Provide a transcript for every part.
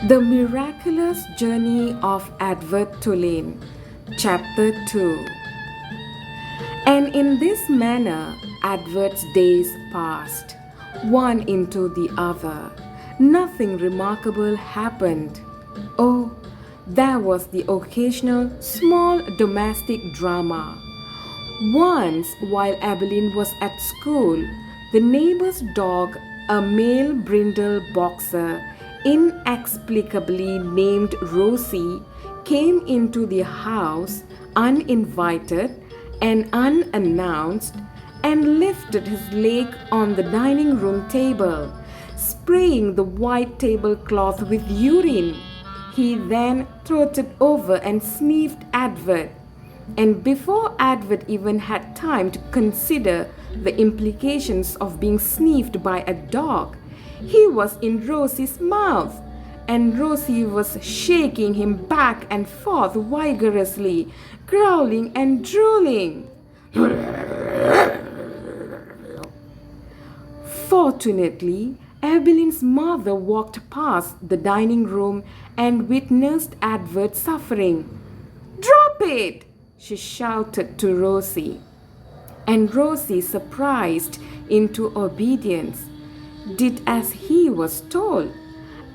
The Miraculous Journey of Edward Tulane, Chapter 2. And in this manner Edward's days passed, one into the other. Nothing remarkable happened. Oh, there was the occasional small domestic drama. Once, while Evelyn was at school, the neighbor's dog, a male brindle boxer, inexplicably named Rosie, came into the house uninvited and unannounced and lifted his leg on the dining room table, spraying the white tablecloth with urine. He then trotted over and sniffed Edward. And before Edward even had time to consider the implications of being sniffed by a dog, he was in Rosie's mouth, and Rosie was shaking him back and forth vigorously, growling and drooling. Fortunately, Evelyn's mother walked past the dining room and witnessed Edward's suffering. "Drop it!" she shouted to Rosie. And Rosie, surprised into obedience, did as he was told.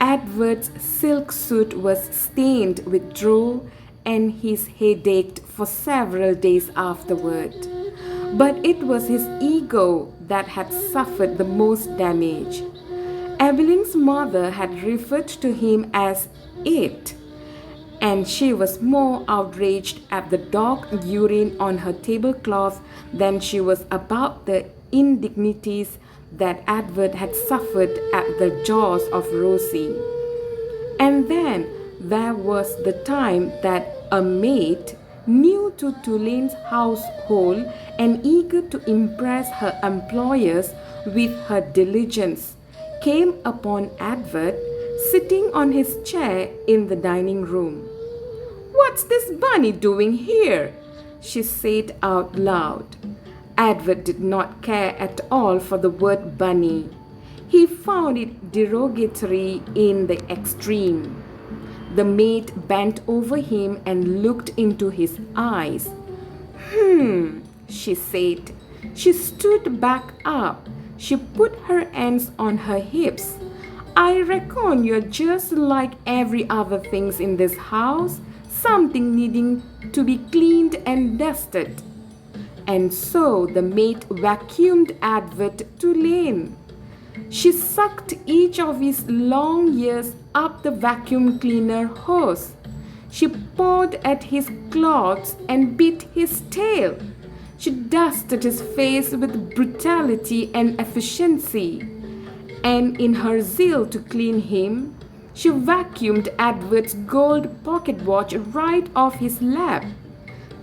Edward's silk suit was stained with drool, and his head ached for several days afterward. But it was his ego that had suffered the most damage. Evelyn's mother had referred to him as it, and she was more outraged at the dog urine on her tablecloth than she was about the indignities that Edward had suffered at the jaws of Rosie. And then there was the time that a maid, new to Tulane's household and eager to impress her employers with her diligence, came upon Edward sitting on his chair in the dining room. "What's this bunny doing here?" she said out loud. Edward did not care at all for the word bunny. He found it derogatory in the extreme. The maid bent over him and looked into his eyes. She said. She stood back up. She put her hands on her hips. "I reckon you're just like every other things in this house, something needing to be cleaned and dusted." And so the maid vacuumed Edward Tulane. She sucked each of his long ears up the vacuum cleaner hose. She pawed at his clothes and bit his tail. She dusted his face with brutality and efficiency. And in her zeal to clean him, she vacuumed Edward's gold pocket watch right off his lap.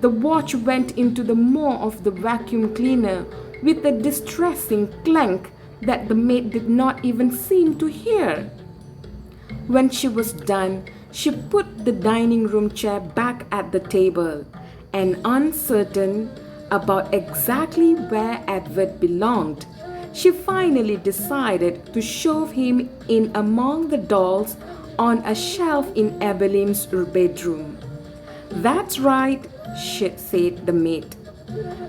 The watch went into the maw of the vacuum cleaner with a distressing clank that the maid did not even seem to hear. When she was done, she put the dining room chair back at the table, and uncertain about exactly where Edward belonged, she finally decided to shove him in among the dolls on a shelf in Evelyn's bedroom. "That's right," said the maid.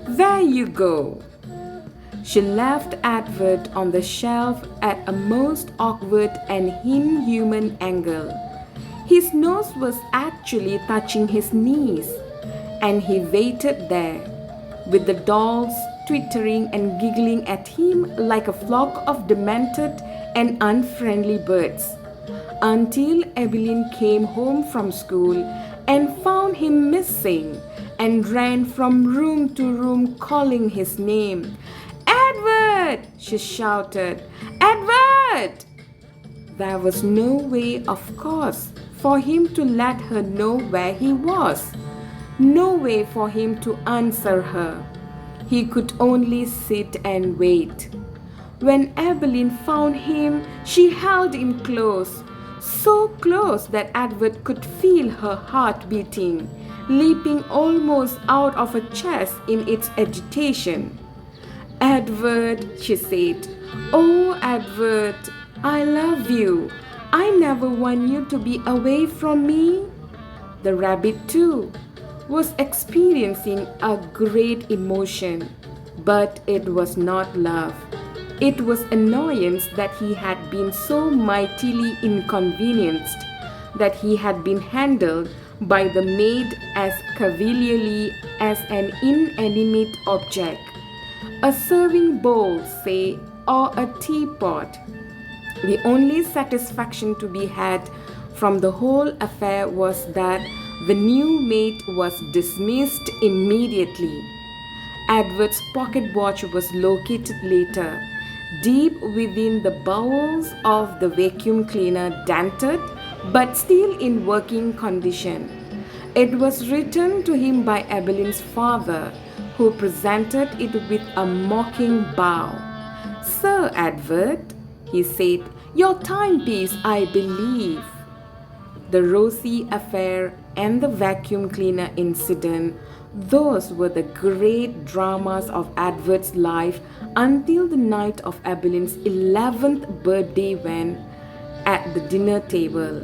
"There you go." She left Edward on the shelf at a most awkward and inhuman angle. His nose was actually touching his knees, and he waited there, with the dolls twittering and giggling at him like a flock of demented and unfriendly birds, until Evelyn came home from school and found him missing and ran from room to room calling his name. "Edward!" she shouted. "Edward!" There was no way, of course, for him to let her know where he was. No way for him to answer her. He could only sit and wait. When Evelyn found him, she held him close, so close that Edward could feel her heart beating, leaping almost out of her chest in its agitation. "Edward," she said, "oh, Edward, I love you. I never want you to be away from me. The rabbit, too, was experiencing a great emotion, but it was not love. It was annoyance that he had been so mightily inconvenienced, that he had been handled by the maid as cavalierly as an inanimate object. A serving bowl, say, or a teapot. The only satisfaction to be had from the whole affair was that the new maid was dismissed immediately. Edward's pocket watch was located later, deep within the bowels of the vacuum cleaner, dented but still in working condition. It was returned to him by Evelyn's father, who presented it with a mocking bow. "Sir Edward," he said, "your timepiece, I believe." The Rosie affair and the vacuum cleaner incident, those were the great dramas of Edward's life until the night of Evelyn's 11th birthday when, at the dinner table,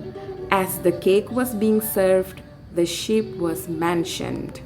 as the cake was being served, the ship was mentioned.